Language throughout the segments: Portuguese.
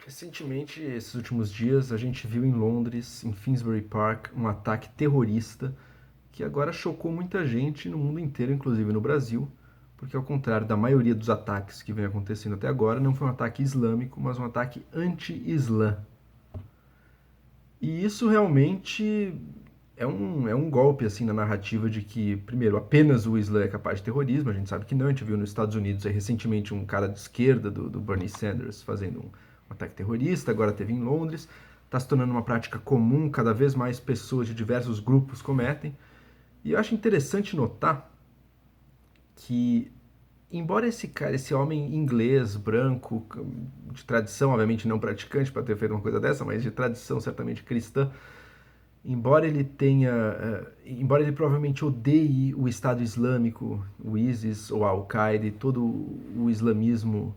Recentemente, esses últimos dias, a gente viu em Londres, em Finsbury Park, um ataque terrorista que agora chocou muita gente no mundo inteiro, inclusive no Brasil, porque ao contrário da maioria dos ataques que vem acontecendo até agora, não foi um ataque islâmico, mas um ataque anti-islã. E isso realmente é um golpe assim na narrativa de que, primeiro, apenas o Islã é capaz de terrorismo. A gente sabe que não. A gente viu nos Estados Unidos aí, recentemente um cara de esquerda do Bernie Sanders fazendo um ataque terrorista. Agora teve em Londres. Está se tornando uma prática comum. Cada vez mais pessoas de diversos grupos cometem. E eu acho interessante notar que, embora esse homem inglês, branco, de tradição, obviamente não praticante para ter feito uma coisa dessa, mas de tradição certamente cristã, embora ele provavelmente odeie o Estado Islâmico, o ISIS ou a Al-Qaeda e todo o islamismo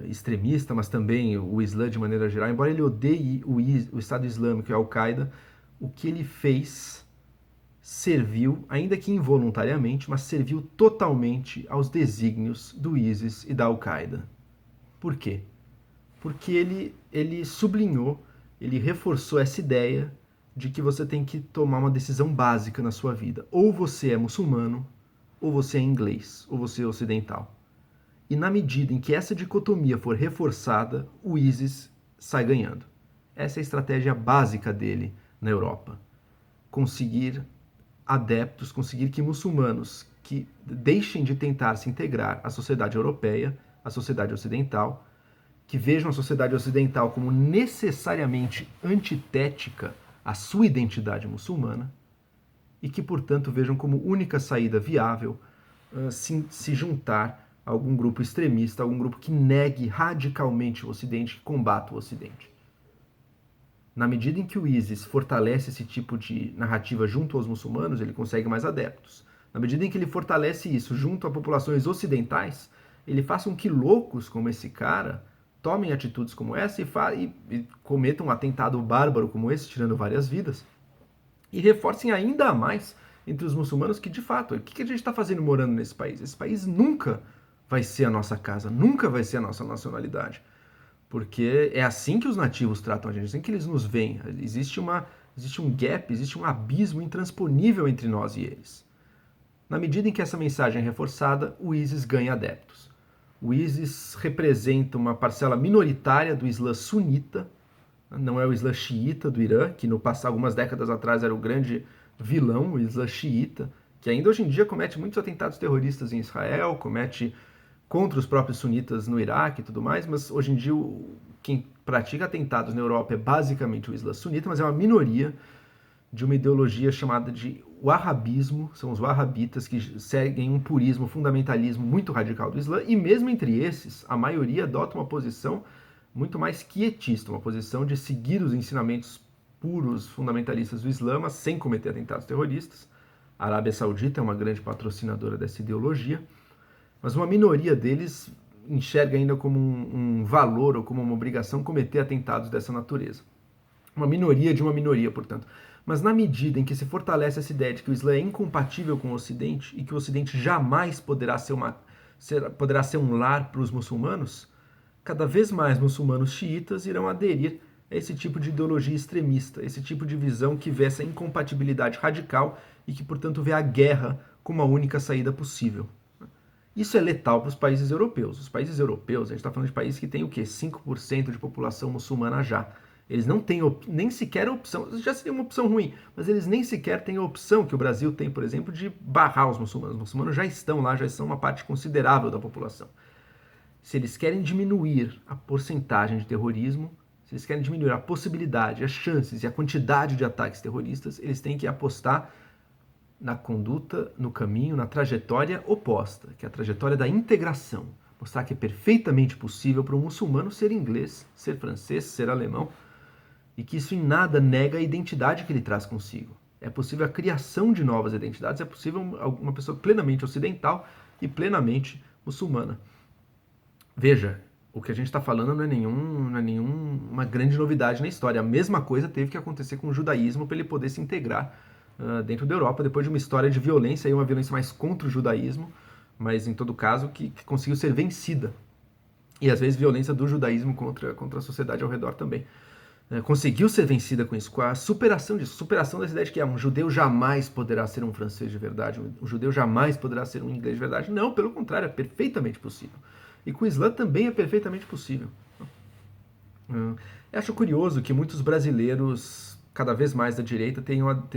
extremista, mas também o Islã de maneira geral, embora ele odeie o Estado Islâmico e a Al-Qaeda, o que ele fez serviu, ainda que involuntariamente, mas serviu totalmente aos desígnios do ISIS e da Al-Qaeda. Por quê? Porque ele sublinhou, ele reforçou essa ideia de que você tem que tomar uma decisão básica na sua vida. Ou você é muçulmano, ou você é inglês, ou você é ocidental. E na medida em que essa dicotomia for reforçada, o ISIS sai ganhando. Essa é a estratégia básica dele na Europa. Conseguir adeptos, conseguir que muçulmanos que deixem de tentar se integrar à sociedade europeia, à sociedade ocidental, que vejam a sociedade ocidental como necessariamente antitética à sua identidade muçulmana e que, portanto, vejam como única saída viável se juntar a algum grupo extremista, algum grupo que negue radicalmente o Ocidente, que combata o Ocidente. Na medida em que o ISIS fortalece esse tipo de narrativa junto aos muçulmanos, ele consegue mais adeptos. Na medida em que ele fortalece isso junto a populações ocidentais, ele faz com que loucos como esse cara tomem atitudes como essa e cometam um atentado bárbaro como esse, tirando várias vidas, e reforcem ainda mais entre os muçulmanos que, de fato, o que a gente está fazendo morando nesse país? Esse país nunca vai ser a nossa casa, nunca vai ser a nossa nacionalidade. Porque é assim que os nativos tratam a gente, é assim que eles nos veem. Existe um gap, existe um abismo intransponível entre nós e eles. Na medida em que essa mensagem é reforçada, o ISIS ganha adeptos. O ISIS representa uma parcela minoritária do Islã sunita, não é o Islã xiita do Irã, que no passado, algumas décadas atrás era o grande vilão, o Islã xiita, que ainda hoje em dia comete muitos atentados terroristas em Israel, comete contra os próprios sunitas no Iraque e tudo mais, mas hoje em dia quem pratica atentados na Europa é basicamente o Islã sunita, mas é uma minoria de uma ideologia chamada de wahhabismo, são os wahhabitas que seguem um purismo, um fundamentalismo muito radical do Islã, e mesmo entre esses, a maioria adota uma posição muito mais quietista, uma posição de seguir os ensinamentos puros fundamentalistas do Islã, mas sem cometer atentados terroristas. A Arábia Saudita é uma grande patrocinadora dessa ideologia, mas uma minoria deles enxerga ainda como um valor ou como uma obrigação cometer atentados dessa natureza. Uma minoria de uma minoria, portanto. Mas na medida em que se fortalece essa ideia de que o Islã é incompatível com o Ocidente e que o Ocidente jamais poderá ser um lar para os muçulmanos, cada vez mais muçulmanos xiitas irão aderir a esse tipo de ideologia extremista, esse tipo de visão que vê essa incompatibilidade radical e que, portanto, vê a guerra como a única saída possível. Isso é letal para os países europeus. Os países europeus, a gente está falando de países que têm o quê? 5% de população muçulmana já. Eles não têm nem sequer a opção, já seria uma opção ruim, mas eles nem sequer têm a opção que o Brasil tem, por exemplo, de barrar os muçulmanos. Os muçulmanos já estão lá, já são uma parte considerável da população. Se eles querem diminuir a porcentagem de terrorismo, se eles querem diminuir a possibilidade, as chances e a quantidade de ataques terroristas, eles têm que apostar na conduta, no caminho, na trajetória oposta, que é a trajetória da integração. Mostrar que é perfeitamente possível para um muçulmano ser inglês, ser francês, ser alemão, e que isso em nada nega a identidade que ele traz consigo. É possível a criação de novas identidades, é possível uma pessoa plenamente ocidental e plenamente muçulmana. Veja, o que a gente está falando não é nenhuma grande novidade na história. A mesma coisa teve que acontecer com o judaísmo para ele poder se integrar dentro da Europa, depois de uma história de violência, uma violência mais contra o judaísmo, mas em todo caso que conseguiu ser vencida. e às vezes violência do judaísmo contra a sociedade ao redor também. Conseguiu ser vencida com isso, com a superação disso, superação dessa ideia de que um judeu jamais poderá ser um francês de verdade, um judeu jamais poderá ser um inglês de verdade. Não, pelo contrário, é perfeitamente possível. E com o Islã também é perfeitamente possível. Eu acho curioso que muitos brasileiros, cada vez mais da direita,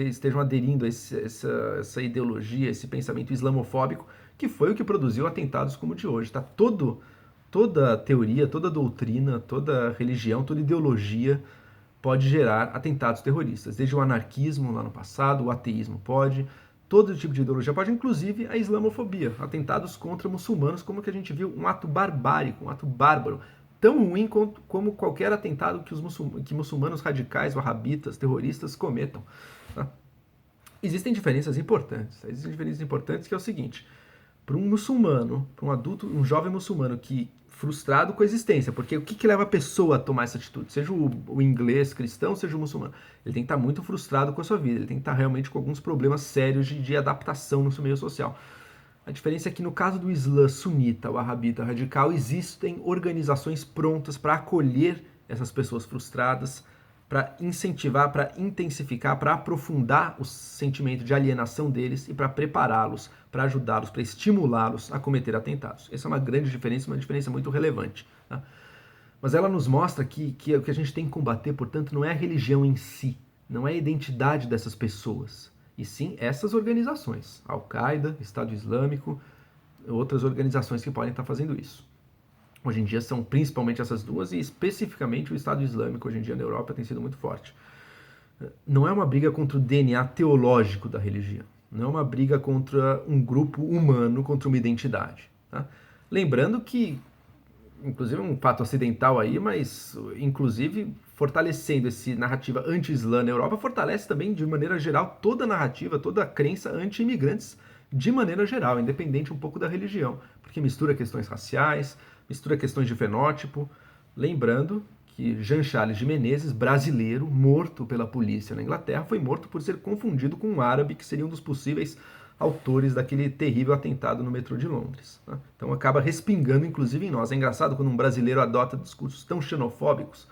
estejam aderindo a essa ideologia, esse pensamento islamofóbico, que foi o que produziu atentados como o de hoje. Tá? Toda teoria, toda doutrina, toda religião, toda ideologia pode gerar atentados terroristas. Desde o anarquismo lá no passado, o ateísmo pode, todo tipo de ideologia pode, inclusive a islamofobia, atentados contra muçulmanos, como que a gente viu, um ato barbárico, um ato bárbaro, tão ruim como qualquer atentado que muçulmanos radicais, wahhabitas, terroristas cometam. Tá? Existem diferenças importantes que é o seguinte: para um muçulmano, para um adulto, um jovem muçulmano que frustrado com a existência, porque o que leva a pessoa a tomar essa atitude? Seja o inglês cristão, seja o muçulmano. Ele tem que estar muito frustrado com a sua vida, ele tem que estar realmente com alguns problemas sérios de adaptação no seu meio social. A diferença é que no caso do Islã sunita, o wahhabita radical, existem organizações prontas para acolher essas pessoas frustradas, para incentivar, para intensificar, para aprofundar o sentimento de alienação deles e para prepará-los, para ajudá-los, para estimulá-los a cometer atentados. Essa é uma grande diferença, uma diferença muito relevante. Tá? Mas ela nos mostra que o que a gente tem que combater, portanto, não é a religião em si, não é a identidade dessas pessoas, e sim essas organizações, Al-Qaeda, Estado Islâmico, outras organizações que podem estar fazendo isso. Hoje em dia são principalmente essas duas, e especificamente o Estado Islâmico hoje em dia na Europa tem sido muito forte. Não é uma briga contra o DNA teológico da religião, não é uma briga contra um grupo humano, contra uma identidade. Tá? Lembrando que, inclusive um fato acidental aí, mas inclusive fortalecendo essa narrativa anti-islã na Europa, fortalece também de maneira geral toda a narrativa, toda a crença anti-imigrantes de maneira geral, independente um pouco da religião, porque mistura questões raciais, mistura questões de fenótipo. Lembrando que Jean Charles de Menezes, brasileiro, morto pela polícia na Inglaterra, foi morto por ser confundido com um árabe que seria um dos possíveis autores daquele terrível atentado no metrô de Londres. Tá? Então acaba respingando inclusive em nós. É engraçado quando um brasileiro adota discursos tão xenofóbicos,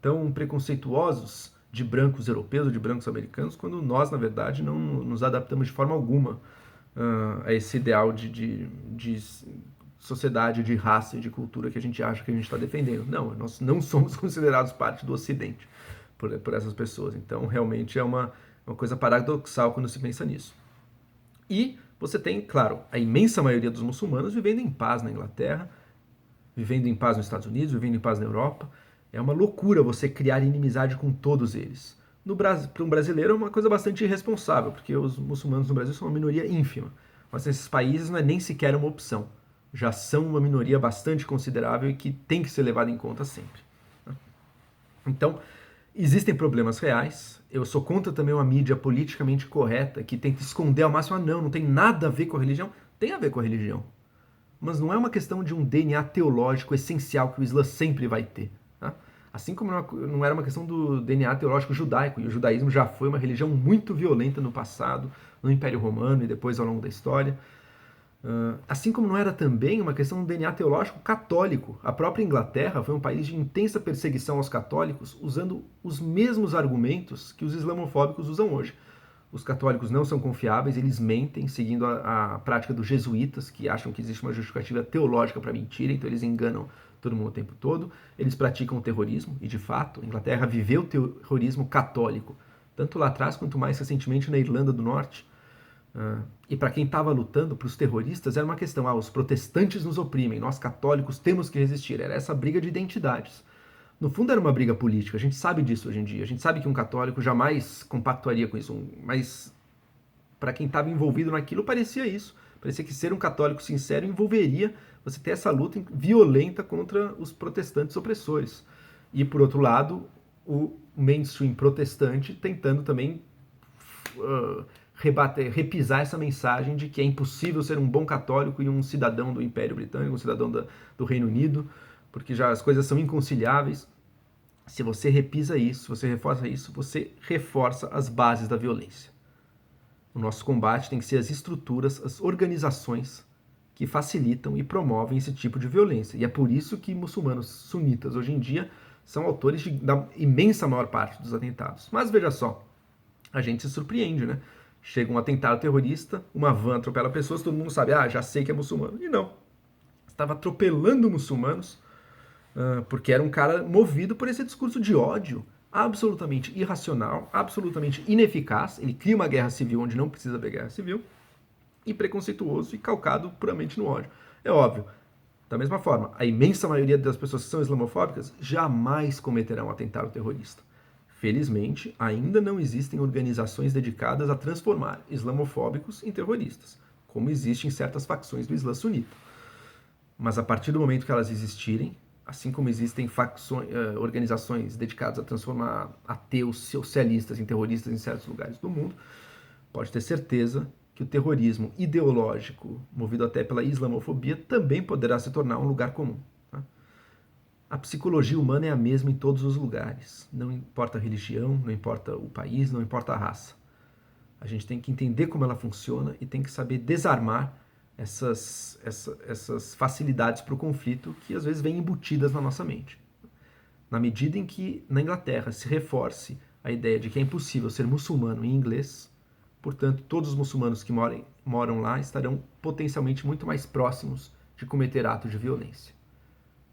tão preconceituosos de brancos europeus, de brancos americanos, quando nós, na verdade, não nos adaptamos de forma alguma a esse ideal de sociedade, de raça e de cultura que a gente acha que a gente está defendendo. Não, nós não somos considerados parte do Ocidente por essas pessoas. Então, realmente é uma coisa paradoxal quando se pensa nisso. E você tem, claro, a imensa maioria dos muçulmanos vivendo em paz na Inglaterra, vivendo em paz nos Estados Unidos, vivendo em paz na Europa. É uma loucura você criar inimizade com todos eles. Para um brasileiro é uma coisa bastante irresponsável, porque os muçulmanos no Brasil são uma minoria ínfima. Mas nesses países não é nem sequer uma opção. Já são uma minoria bastante considerável e que tem que ser levada em conta sempre. Então, existem problemas reais. Eu sou contra também uma mídia politicamente correta que tenta esconder ao máximo, não tem nada a ver com a religião. Tem a ver com a religião. Mas não é uma questão de um DNA teológico essencial que o Islã sempre vai ter. Tá? Assim como não era uma questão do DNA teológico judaico, e o judaísmo já foi uma religião muito violenta no passado, no Império Romano e depois ao longo da história. Assim como não era também uma questão do DNA teológico católico. A própria Inglaterra foi um país de intensa perseguição aos católicos, usando os mesmos argumentos que os islamofóbicos usam hoje. Os católicos não são confiáveis, eles mentem, seguindo a prática dos jesuítas, que acham que existe uma justificativa teológica para mentira, então eles enganam todo mundo o tempo todo. Eles praticam o terrorismo, e de fato, a Inglaterra viveu o terrorismo católico, tanto lá atrás quanto mais recentemente na Irlanda do Norte. E para quem estava lutando, para os terroristas, era uma questão: os protestantes nos oprimem, nós católicos temos que resistir. Era essa briga de identidades. No fundo era uma briga política, a gente sabe disso hoje em dia. A gente sabe que um católico jamais compactuaria com isso, mas para quem estava envolvido naquilo parecia isso. Parecia que ser um católico sincero envolveria você ter essa luta violenta contra os protestantes opressores. E por outro lado, o mainstream protestante tentando também repisar essa mensagem de que é impossível ser um bom católico e um cidadão do Império Britânico, um cidadão do Reino Unido, porque já as coisas são inconciliáveis. Se você repisa isso, se você reforça isso, você reforça as bases da violência. O nosso combate tem que ser as estruturas, as organizações que facilitam e promovem esse tipo de violência. E é por isso que muçulmanos sunitas hoje em dia são autores da imensa maior parte dos atentados. Mas veja só, a gente se surpreende, né? Chega um atentado terrorista, uma van atropela pessoas, todo mundo sabe, já sei que é muçulmano. E não, estava atropelando muçulmanos, porque era um cara movido por esse discurso de ódio absolutamente irracional, absolutamente ineficaz. Ele cria uma guerra civil onde não precisa haver guerra civil, e preconceituoso e calcado puramente no ódio. É óbvio, da mesma forma, a imensa maioria das pessoas que são islamofóbicas jamais cometerão um atentado terrorista. Felizmente, ainda não existem organizações dedicadas a transformar islamofóbicos em terroristas, como existem certas facções do Islã sunita. Mas a partir do momento que elas existirem, assim como existem organizações dedicadas a transformar ateus socialistas em terroristas em certos lugares do mundo, pode ter certeza que o terrorismo ideológico, movido até pela islamofobia, também poderá se tornar um lugar comum. Tá? A psicologia humana é a mesma em todos os lugares. Não importa a religião, não importa o país, não importa a raça. A gente tem que entender como ela funciona e tem que saber desarmar essas facilidades para o conflito que às vezes vêm embutidas na nossa mente. Na medida em que na Inglaterra se reforce a ideia de que é impossível ser muçulmano em inglês, portanto, todos os muçulmanos que moram lá estarão potencialmente muito mais próximos de cometer atos de violência.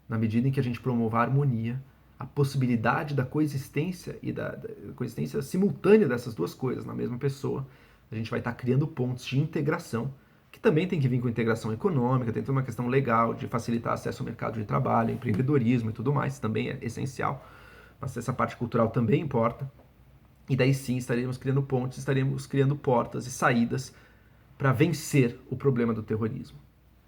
Na medida em que a gente promova a harmonia, a possibilidade da coexistência e da coexistência simultânea dessas duas coisas na mesma pessoa, a gente vai estar criando pontos de integração, que também tem que vir com integração econômica, tem toda uma questão legal de facilitar acesso ao mercado de trabalho, empreendedorismo e tudo mais, também é essencial, mas essa parte cultural também importa. E daí sim estaremos criando pontes, estaremos criando portas e saídas para vencer o problema do terrorismo.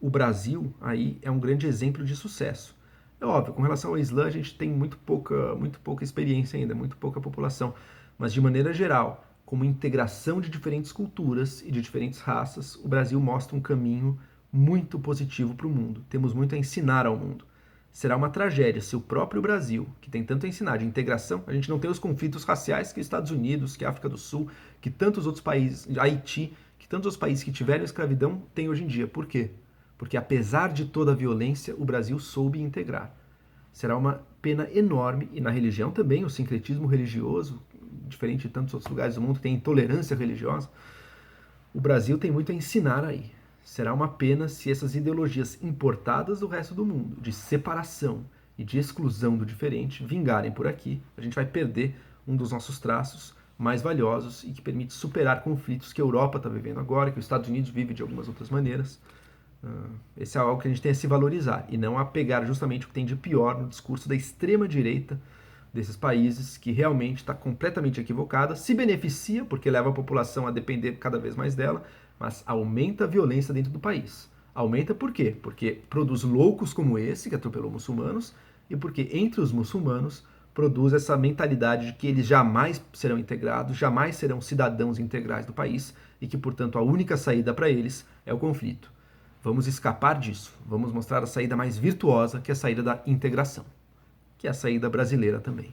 O Brasil aí é um grande exemplo de sucesso. É óbvio, com relação ao Islã a gente tem muito pouca experiência ainda, muito pouca população, mas de maneira geral, como integração de diferentes culturas e de diferentes raças, o Brasil mostra um caminho muito positivo para o mundo. Temos muito a ensinar ao mundo. Será uma tragédia se o próprio Brasil, que tem tanto a ensinar de integração, a gente não tem os conflitos raciais que os Estados Unidos, que a África do Sul, que tantos outros países, Haiti, que tantos outros países que tiveram escravidão têm hoje em dia. Por quê? Porque apesar de toda a violência, o Brasil soube integrar. Será uma pena enorme, e na religião também, o sincretismo religioso, diferente de tantos outros lugares do mundo que tem intolerância religiosa, o Brasil tem muito a ensinar aí. Será uma pena se essas ideologias importadas do resto do mundo, de separação e de exclusão do diferente, vingarem por aqui. A gente vai perder um dos nossos traços mais valiosos e que permite superar conflitos que a Europa está vivendo agora, que os Estados Unidos vive de algumas outras maneiras. Esse é algo que a gente tem a se valorizar e não a pegar justamente o que tem de pior no discurso da extrema-direita desses países, que realmente está completamente equivocada, se beneficia porque leva a população a depender cada vez mais dela, mas aumenta a violência dentro do país. Aumenta por quê? Porque produz loucos como esse, que atropelou muçulmanos, e porque entre os muçulmanos produz essa mentalidade de que eles jamais serão integrados, jamais serão cidadãos integrais do país, e que, portanto, a única saída para eles é o conflito. Vamos escapar disso, vamos mostrar a saída mais virtuosa, que é a saída da integração, que é a saída brasileira também.